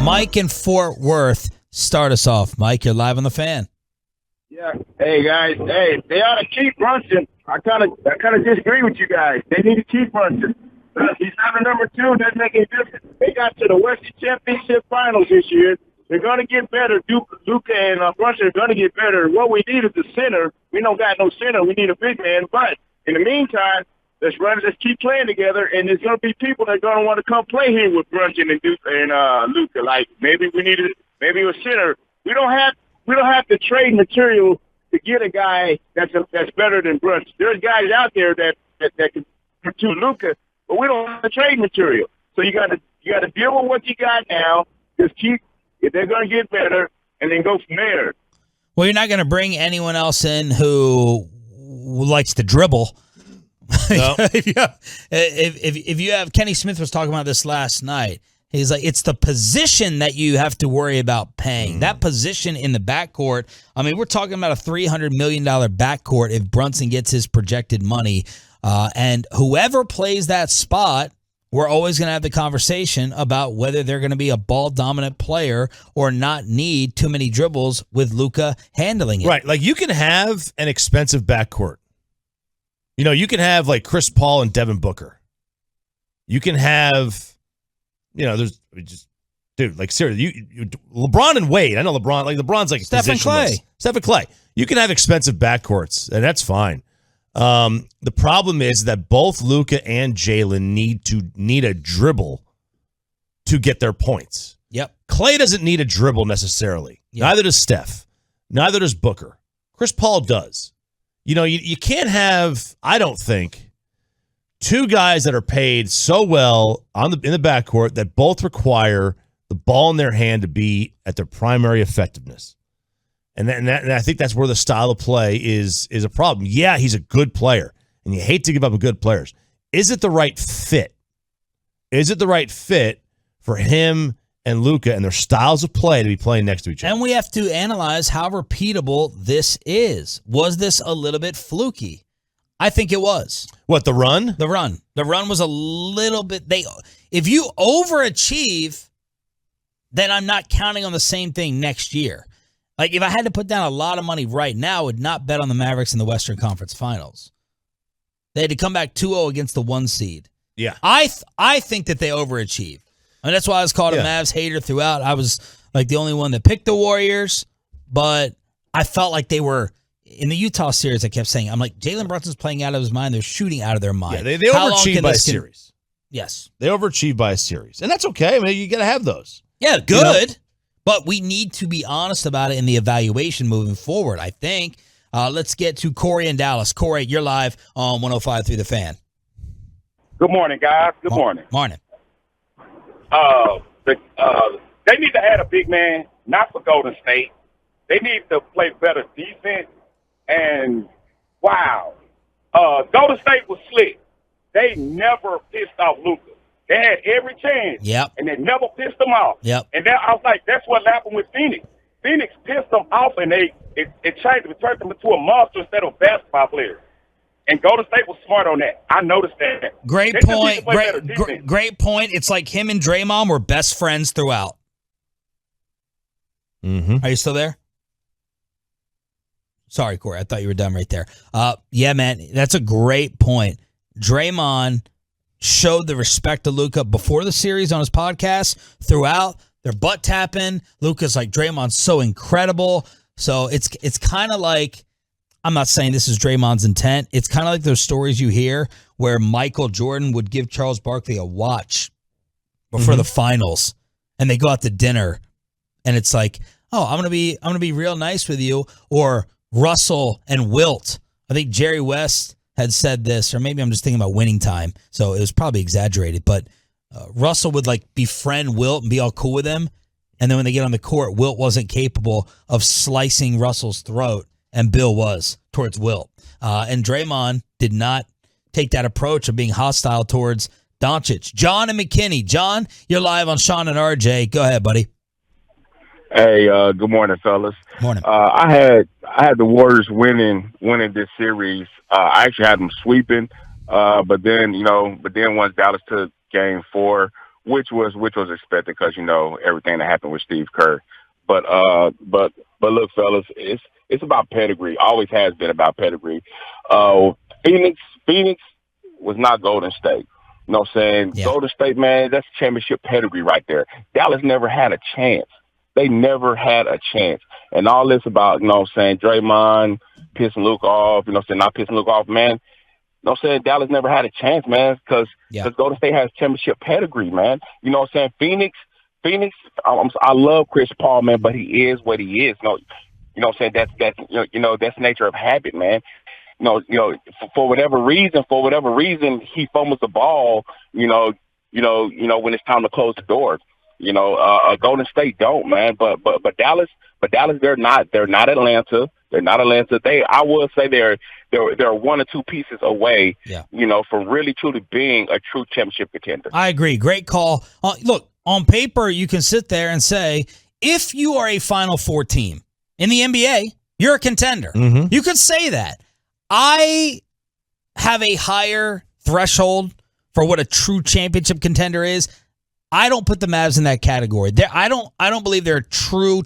Mike in Fort Worth, start us off. Mike, you're live on the Fan. Yeah. Hey guys. Hey, they ought to keep Brunson. I kind of disagree with you guys. They need to keep Brunson. He's not a number two. Doesn't make any difference. They got to the Western Championship Finals this year. They're going to get better. Luka and Brunson are going to get better. What we need is a center. We don't got no center. We need a big man. But in the meantime, let's keep playing together. And there's going to be people that are going to want to come play here with Brunson and Luka. Like maybe a center. We don't have to trade material to get a guy that's better than Brunson. There's guys out there that can do Luka, but we don't have the trade material. So you got to deal with what you got now. Just keep. If they're going to get better, and then go from there. Well, you're not going to bring anyone else in who likes to dribble. No. if you have Kenny Smith was talking about this last night. He's like, it's the position that you have to worry about paying. That position in the backcourt. I mean, we're talking about a $300 million backcourt if Brunson gets his projected money. And whoever plays that spot, we're always going to have the conversation about whether they're going to be a ball-dominant player or not need too many dribbles with Luka handling it. Right. Like, you can have an expensive backcourt. You know, you can have, like, Chris Paul and Devin Booker. You can have, you know, like, seriously, LeBron and Wade. I know LeBron's like Stephen Clay. You can have expensive backcourts, and that's fine. The problem is that both Luka and Jalen need a dribble to get their points. Yep. Clay doesn't need a dribble necessarily. Yep. Neither does Steph. Neither does Booker. Chris Paul does. You know, you can't have, I don't think, two guys that are paid so well in the backcourt that both require the ball in their hand to be at their primary effectiveness. And I think that's where the style of play is a problem. Yeah, he's a good player, and you hate to give up on good players. Is it the right fit? Is it the right fit for him and Luka and their styles of play to be playing next to each other? And we have to analyze how repeatable this is. Was this a little bit fluky? I think it was. What, the run? The run. The run was a little bit. If you overachieve, then I'm not counting on the same thing next year. Like, if I had to put down a lot of money right now, I would not bet on the Mavericks in the Western Conference Finals. They had to come back 2-0 against the 1 seed. Yeah. I think that they overachieve. I mean, that's why I was called a Mavs hater throughout. I was like the only one that picked the Warriors, but I felt like they were in the Utah series. I kept saying, I'm like, Jalen Brunson's playing out of his mind. They're shooting out of their mind. Yeah, they overachieved by a series. Yes. They overachieved by a series. And that's okay. I mean, you got to have those. Yeah, good. You know? But we need to be honest about it in the evaluation moving forward, I think. Let's get to Corey in Dallas. Corey, you're live on 105.3 The Fan. Good morning, guys. Good morning. Morning. They need to add a big man, not for Golden State. They need to play better defense. And, wow, Golden State was slick. They never pissed off Luka. They had every chance, and they never pissed them off. Yep. And then I was like, that's what happened with Phoenix. Phoenix pissed them off, and it turned them into a monster instead of basketball players. And Golden State was smart on that. I noticed that. Great point. Great point. It's like him and Draymond were best friends throughout. Mm-hmm. Are you still there? Sorry, Corey. I thought you were done right there. Yeah, man, that's a great point. Draymond showed the respect to Luka before the series on his podcast, throughout. They're butt tapping. Luka's like, Draymond's so incredible. So it's kind of like, I'm not saying this is Draymond's intent. It's kind of like those stories you hear where Michael Jordan would give Charles Barkley a watch before the finals, and they go out to dinner, and it's like, oh, I'm gonna be real nice with you. Or Russell and Wilt. I think Jerry West had said this, or maybe I'm just thinking about Winning Time, so it was probably exaggerated, but Russell would like befriend Wilt and be all cool with him, and then when they get on the court, Wilt wasn't capable of slicing Russell's throat, and Bill was towards Wilt. And Draymond did not take that approach of being hostile towards Doncic. John and McKinney. John, you're live on Shan and RJ. Go ahead, buddy. Hey, good morning, fellas. Morning. I had the Warriors winning this series. I actually had them sweeping, but then once Dallas took Game 4, which was expected because everything that happened with Steve Kerr. But look, fellas, it's about pedigree. Always has been about pedigree. Phoenix was not Golden State. You know what I'm saying? Yeah. Golden State, man, that's championship pedigree right there. Dallas never had a chance. They never had a chance. And all this about, Draymond pissing Luka off, not pissing Luka off, man. Dallas never had a chance, man, because Golden State has championship pedigree, man. You know what I'm saying? Phoenix, I love Chris Paul, man, but he is what he is. You know what I'm saying? That's the nature of habit, man. For whatever reason, he fumbles the ball, when it's time to close the door. Golden State don't, man, but Dallas, they're not Atlanta. They're not Atlanta. I will say they're one or two pieces away, from really truly being a true championship contender. I agree. Great call. Look, on paper, you can sit there and say, if you are a Final Four team in the NBA, you're a contender. Mm-hmm. You could say that. I have a higher threshold for what a true championship contender is. I don't put the Mavs in that category. I don't believe they're a true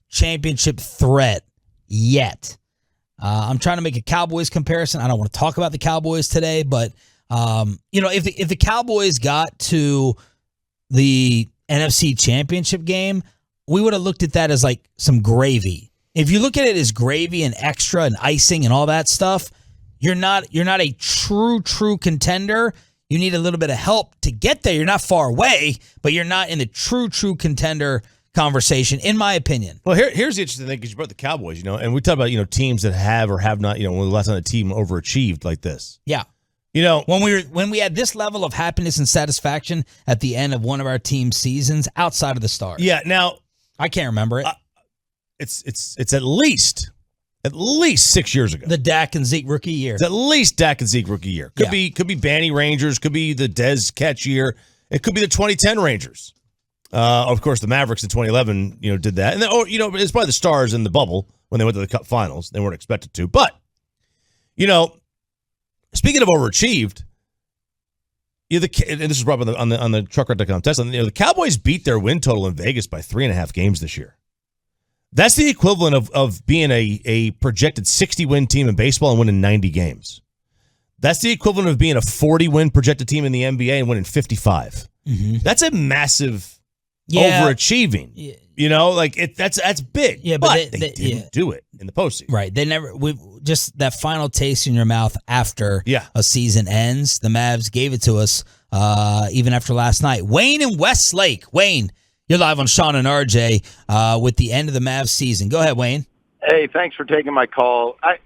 championship threat yet. I'm trying to make a Cowboys comparison. I don't want to talk about the Cowboys today, but if the Cowboys got to the NFC Championship game, we would have looked at that as like some gravy. If you look at it as gravy and extra and icing and all that stuff, you're not a true contender. You need a little bit of help to get there. You're not far away, but you're not in the true contender conversation, in my opinion. Well, here's the interesting thing, because you brought the Cowboys, and we talk about teams that have or have not, when the last time a team overachieved like this. Yeah. When we had this level of happiness and satisfaction at the end of one of our team's seasons outside of the Stars. Yeah. Now I can't remember it. It's at least 6 years ago. The Dak and Zeke rookie year. It's at least Dak and Zeke rookie year. Could be Banny Rangers. Could be the Dez catch year. It could be the 2010 Rangers. Of course, the Mavericks in 2011, did that. And then, it's probably the Stars in the bubble when they went to the Cup Finals. They weren't expected to. But, speaking of overachieved, and this is brought up on the trucker.com test, the Cowboys beat their win total in Vegas by 3.5 games this year. That's the equivalent of being a projected 60-win team in baseball and winning 90 games. That's the equivalent of being a 40-win projected team in the NBA and winning 55. Mm-hmm. That's a massive overachieving. Yeah. That's big. Yeah, but they didn't do it in the postseason. Right. They never. Just that final taste in your mouth after a season ends. The Mavs gave it to us even after last night. Wayne in Westlake. Wayne, you're live on Shan and RJ with the end of the Mavs season. Go ahead, Wayne. Hey, thanks for taking my call. I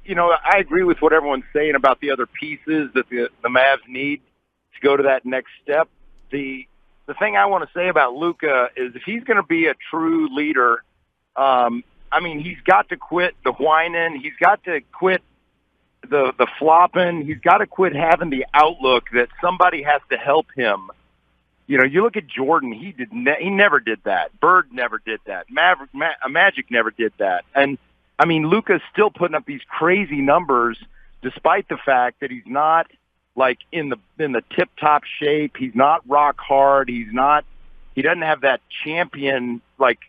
agree with what everyone's saying about the other pieces that the Mavs need to go to that next step. The thing I want to say about Luka is if he's going to be a true leader, he's got to quit the whining. He's got to quit the flopping. He's got to quit having the outlook that somebody has to help him. You look at Jordan. He never did that. Bird never did that. Magic never did that. And Luka's still putting up these crazy numbers, despite the fact that he's not like in the tip top shape. He's not rock hard. He doesn't have that champion like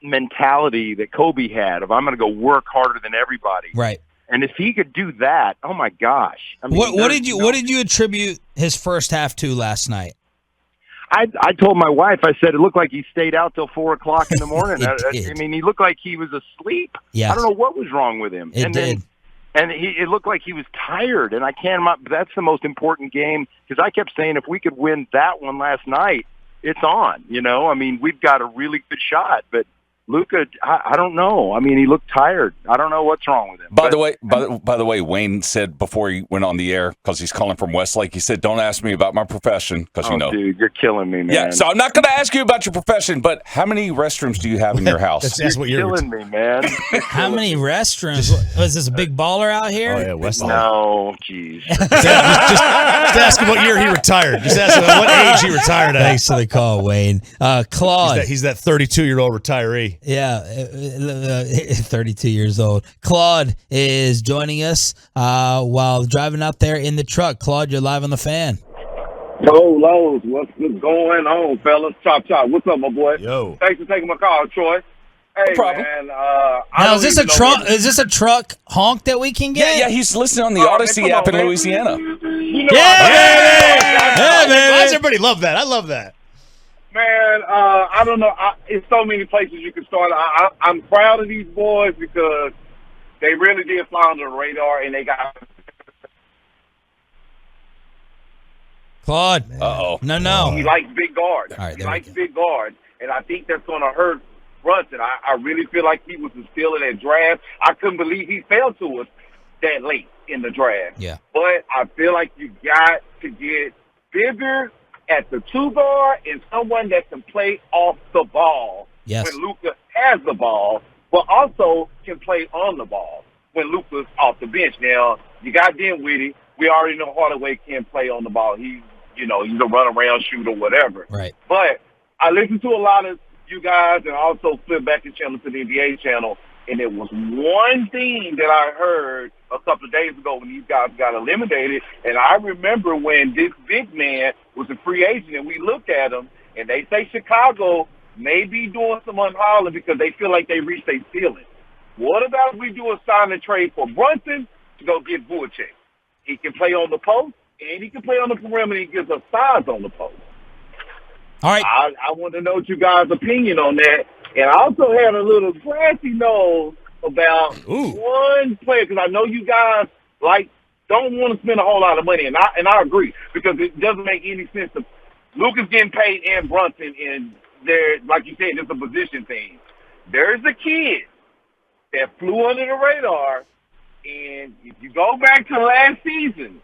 mentality that Kobe had of I'm going to go work harder than everybody. Right. And if he could do that, oh my gosh! What did you attribute his first half to last night? I told my wife, I said it looked like he stayed out till 4:00 in the morning. He looked like he was asleep. Yes. I don't know what was wrong with him. It looked like he was tired. And that's the most important game because I kept saying if we could win that one last night, it's on. We've got a really good shot, but Luka, I don't know. He looked tired. I don't know what's wrong with him. By the way, Wayne said before he went on the air, because he's calling from Westlake, he said, "Don't ask me about my profession," because dude, you're killing me, man. Yeah, so I'm not going to ask you about your profession, but how many restrooms do you have in your house? That's what you're killing me, man. How many restrooms? Was this a big baller out here? Oh yeah, Westlake. No, jeez. just ask him what year he retired. Just ask him what age he retired at. Thanks for the call, Wayne. Claude. He's that 32-year-old retiree. Yeah, 32 years old. Claude is joining us while driving out there in the truck. Claude, you're live on the Fan. TOLOs, what's going on, fellas? Chop, chop. What's up, my boy? Yo. Thanks for taking my call, Troy. Hey, problem. man. Now, is this a truck? Is this a truck honk that we can get? Yeah, he's listening on the Oh, Odyssey man, come app on, in man. Louisiana. You know, Yeah, man. Why does everybody love that? I love that. Man, I don't know. It's so many places you can start. I'm proud of these boys because they really did fly under the radar, and they got. Claude. Uh-oh. No. He likes big guards. All right, He there we likes go. big guards, and I think that's going to hurt Brunson. I really feel like he was still in that draft. I couldn't believe he fell to us that late in the draft. Yeah. But I feel like you got to get bigger at the 2 guard and someone that can play off the ball Yes. when Luka has the ball, but also can play on the ball when Luka's off the bench. Now, you got Dinwiddie. We already know Hardaway can play on the ball. He's a run-around shooter, whatever. Right. But I listened to a lot of you guys and also flipped back the channel to the NBA channel, and there was one thing that I heard a couple of days ago when these guys got eliminated, and I remember when this big man was a free agent, and we looked at him, and they say Chicago may be doing some unhauling because they feel like they reached their ceiling. What about if we do a sign and trade for Brunson to go get Vucevic? He can play on the post, and he can play on the perimeter. He gives us size on the post. All right. I want to know what you guys' opinion on that. And I also had a little grassy nose about one player, because I know you guys don't want to spend a whole lot of money, and I agree, because it doesn't make any sense to Luka's getting paid and Brunson, and there, like you said, it's a position thing. There's a kid that flew under the radar, and if you go back to last season,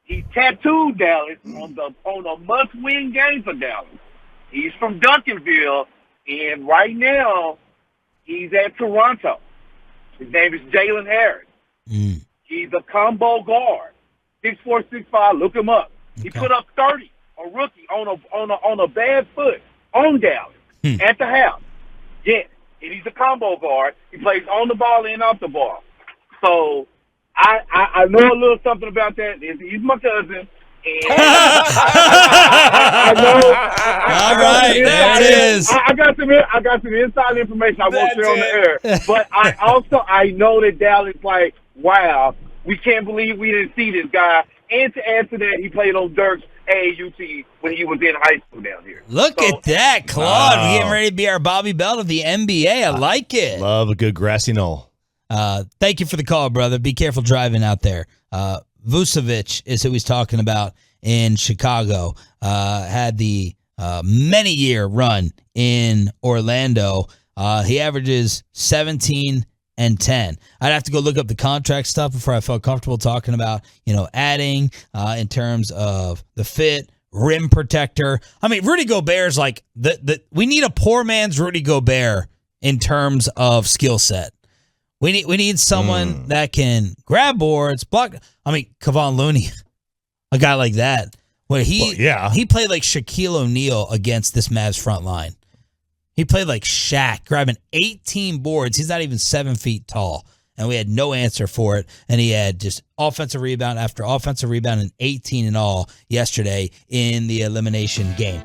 he tattooed Dallas on a must-win game for Dallas. He's from Duncanville, and right now he's at Toronto. His name is Jalen Harris. He's a combo guard, 6'4", 6'5". Look him up. He put up 30, a rookie on a bad foot on Dallas at the house. Yes, and he's a combo guard. He plays on the ball and off the ball. So I know a little something about that. He's my cousin. And I know. All right, there it is. I got some inside information I won't share on the air. But I know that Dallas like, wow, we can't believe we didn't see this guy. And to add to that, he played on Dirk's AAU team when he was in high school down here. Look at that, Claude. We're getting ready to be our Bobby Bell of the NBA. I like it. Love a good grassy knoll. Thank you for the call, brother. Be careful driving out there. Vucevic is who he's talking about in Chicago. Had the many-year run in Orlando. He averages 17 and 10. I'd have to go look up the contract stuff before I felt comfortable talking about, adding in terms of the fit, rim protector. I mean, Rudy Gobert's like we need a poor man's Rudy Gobert in terms of skill set. We need someone that can grab boards, block. I mean, Kevon Looney, a guy like that. Where he played like Shaquille O'Neal against this Mavs front line. He played like Shaq, grabbing 18 boards. He's not even 7 feet tall. And we had no answer for it. And he had just offensive rebound after offensive rebound and 18 in all yesterday in the elimination game.